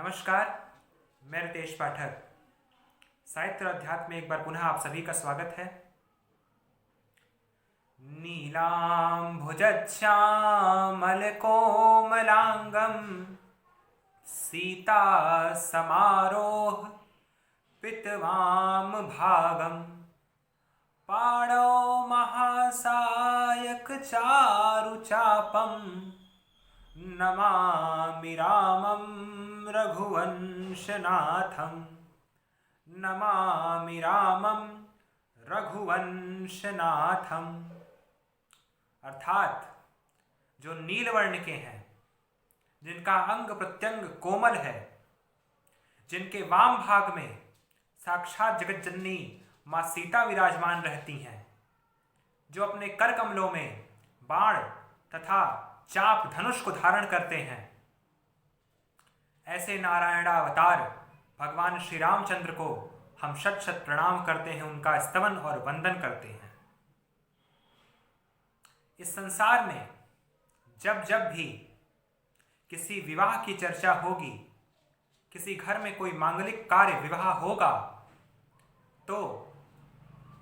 नमस्कार, मैं रितेश पाठक। साहित्य और अध्यात्म में एक बार पुनः आप सभी का स्वागत है। नीलाम्भुजश्यामलकोमलांगं सीता समारोह पितवाम भागं पाणौ महासायक चारुचापं नमामि रामं रघुवंशनाथं नमामि रामं रघुवंशनाथम। अर्थात जो नीलवर्ण के हैं, जिनका अंग प्रत्यंग कोमल है, जिनके वाम भाग में साक्षात जगत जननी माँ सीता विराजमान रहती हैं, जो अपने कर कमलों में बाण तथा चाप धनुष को धारण करते हैं, ऐसे नारायणावतार भगवान श्री रामचंद्र को हम शत शत प्रणाम करते हैं, उनका स्तवन और वंदन करते हैं। इस संसार में जब जब भी किसी विवाह की चर्चा होगी, किसी घर में कोई मांगलिक कार्य विवाह होगा, तो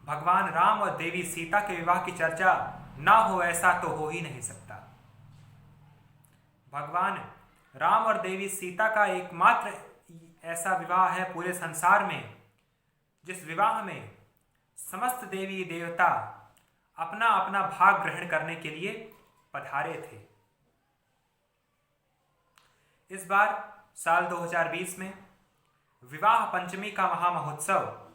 भगवान राम और देवी सीता के विवाह की चर्चा ना हो, ऐसा तो हो ही नहीं सकता। भगवान राम और देवी सीता का एकमात्र ऐसा विवाह है पूरे संसार में, जिस विवाह में समस्त देवी देवता अपना अपना भाग ग्रहण करने के लिए पधारे थे। इस बार साल 2020 में विवाह पंचमी का महामहोत्सव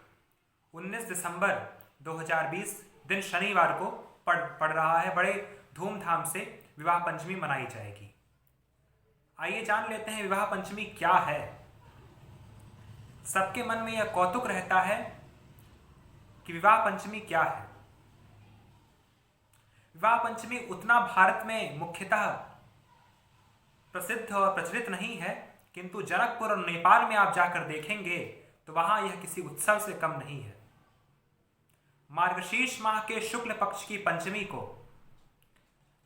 19 दिसंबर 2020 दिन शनिवार को पड़ रहा है। बड़े धूमधाम से विवाह पंचमी मनाई जाएगी। आइए जान लेते हैं विवाह पंचमी क्या है। सबके मन में यह कौतुक रहता है कि विवाह पंचमी क्या है। विवाह पंचमी उतना भारत में मुख्यतः प्रसिद्ध और प्रचलित नहीं है, किंतु जनकपुर और नेपाल में आप जाकर देखेंगे तो वहां यह किसी उत्सव से कम नहीं है। मार्गशीर्ष माह के शुक्ल पक्ष की पंचमी को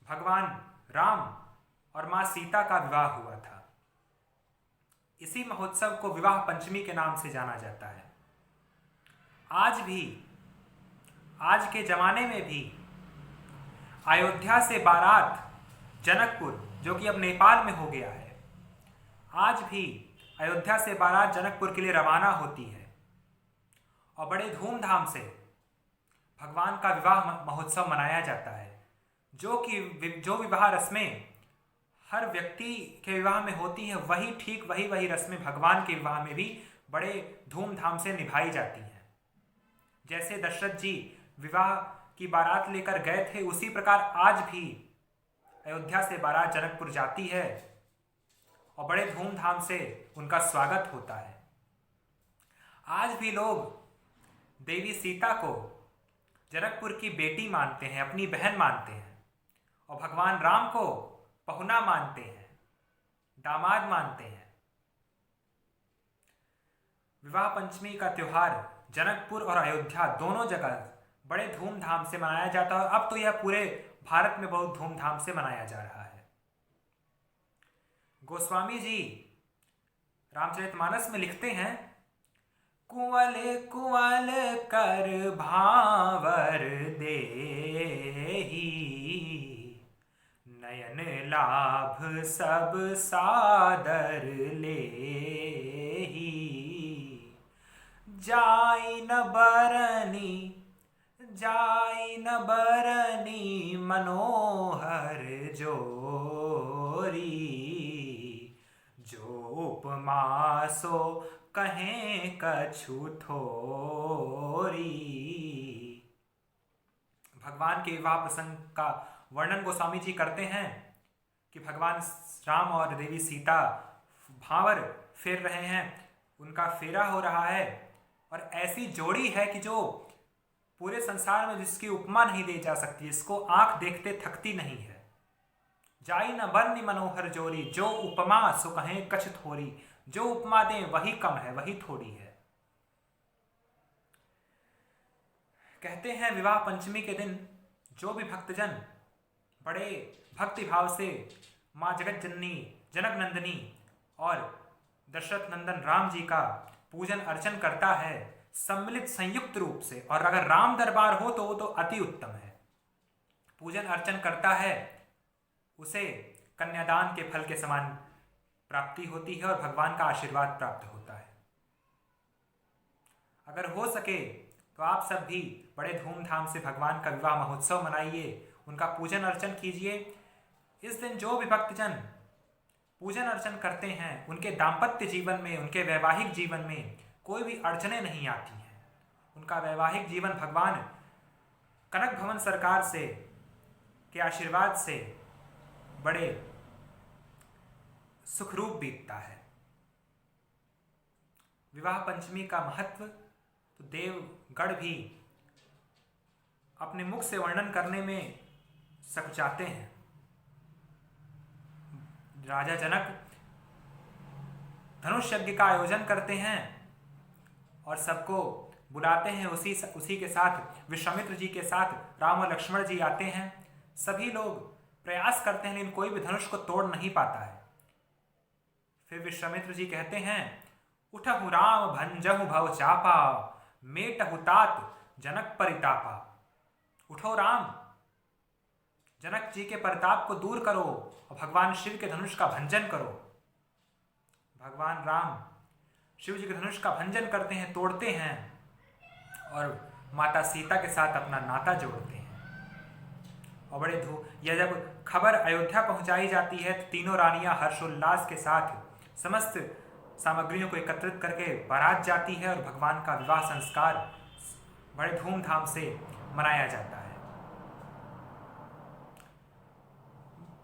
भगवान राम और मां सीता का विवाह हुआ था। इसी महोत्सव को विवाह पंचमी के नाम से जाना जाता है। आज भी, आज के जमाने में भी अयोध्या से बारात जनकपुर, जो कि अब नेपाल में हो गया है, आज भी अयोध्या से बारात जनकपुर के लिए रवाना होती है और बड़े धूमधाम से भगवान का विवाह महोत्सव मनाया जाता है। जो विवाह रस्में हर व्यक्ति के विवाह में होती हैं, वही रस्में भगवान के विवाह में भी बड़े धूमधाम से निभाई जाती हैं। जैसे दशरथ जी विवाह की बारात लेकर गए थे, उसी प्रकार आज भी अयोध्या से बारात जनकपुर जाती है और बड़े धूमधाम से उनका स्वागत होता है। आज भी लोग देवी सीता को जनकपुर की बेटी मानते हैं, अपनी बहन मानते हैं, और भगवान राम को पहुना मानते हैं, दामाद मानते हैं। विवाह पंचमी का त्योहार जनकपुर और अयोध्या दोनों जगह बड़े धूमधाम से मनाया जाता है। अब तो यह पूरे भारत में बहुत धूमधाम से मनाया जा रहा है। गोस्वामी जी रामचरितमानस में लिखते हैं, कुंवल कुंवल कर भावर देहि, नयन लाभ सब सादर लेहि, जाई न बरनी मनोहर जोरी, जो उपमा सो कहें कछु थोरी। भगवान के विवाह प्रसंग का वर्णन गोस्वामी जी करते हैं कि भगवान राम और देवी सीता भावर फेर रहे हैं, उनका फेरा हो रहा है, और ऐसी जोड़ी है कि जो पूरे संसार में जिसकी उपमा नहीं दी जा सकती, इसको आंख देखते थकती नहीं है। जाई न बरनी मनोहर जोरी, जो उपमा सो कहें कछ थोरी, जो उपमा दें वही कम है, वही थोड़ी है। कहते हैं विवाह पंचमी के दिन जो भी भक्तजन बड़े भक्ति भाव से माँ जगत जननी जनक नंदिनी और दशरथ नंदन राम जी का पूजन अर्चन करता है सम्मिलित संयुक्त रूप से, और अगर राम दरबार हो तो वो तो अति उत्तम है, पूजन अर्चन करता है, उसे कन्यादान के फल के समान प्राप्ति होती है और भगवान का आशीर्वाद प्राप्त होता है। अगर हो सके तो आप सब भी बड़े धूमधाम से भगवान का विवाह महोत्सव मनाइए, उनका पूजन अर्चन कीजिए। इस दिन जो भी भक्तजन पूजन अर्चन करते हैं उनके दाम्पत्य जीवन में, उनके वैवाहिक जीवन में कोई भी अड़चने नहीं आती हैं। उनका वैवाहिक जीवन भगवान कनक भवन सरकार से के आशीर्वाद से बड़े सुखरूप बीतता है। विवाह पंचमी का महत्व तो देवगढ़ भी अपने मुख से वर्णन करने में सकचाते हैं। राजा जनक धनुष यज्ञ का आयोजन करते हैं और सबको बुलाते हैं। उसी के साथ विश्वामित्र जी के साथ राम और लक्ष्मण जी आते हैं। सभी लोग प्रयास करते हैं लेकिन कोई भी धनुष को तोड़ नहीं पाता है। फिर विश्वामित्र जी कहते हैं, उठहु राम भंजहु भव चापा, मेटहु तात जनक परितापा। उठो राम, जनक जी के परिताप को दूर करो और भगवान शिव के धनुष का भंजन करो। भगवान राम शिव जी के धनुष का भंजन करते हैं, तोड़ते हैं और माता सीता के साथ अपना नाता जोड़ते हैं। और बड़े यह जब खबर अयोध्या पहुंचाई जाती है तो तीनों रानियां हर्षोल्लास के साथ समस्त सामग्रियों को एकत्रित करके बारात जाती है और भगवान का विवाह संस्कार बड़े धूमधाम से मनाया जाता है।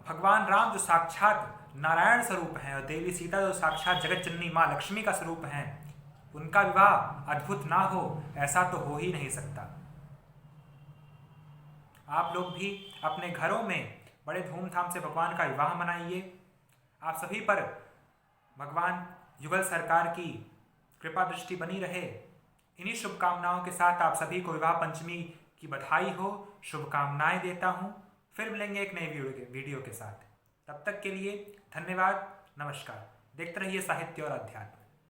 भगवान राम जो साक्षात नारायण स्वरूप हैं और देवी सीता जो साक्षात जगत जननी माँ लक्ष्मी का स्वरूप हैं, उनका विवाह अद्भुत ना हो ऐसा तो हो ही नहीं सकता। आप लोग भी अपने घरों में बड़े धूमधाम से भगवान का विवाह मनाइए। आप सभी पर भगवान युगल सरकार की कृपा दृष्टि बनी रहे। इन्हीं शुभकामनाओं के साथ आप सभी को विवाह पंचमी की बधाई हो, शुभकामनाएं देता हूं। फिर मिलेंगे एक नए वीडियो के साथ। तब तक के लिए धन्यवाद, नमस्कार। देखते रहिए साहित्य और अध्यात्म।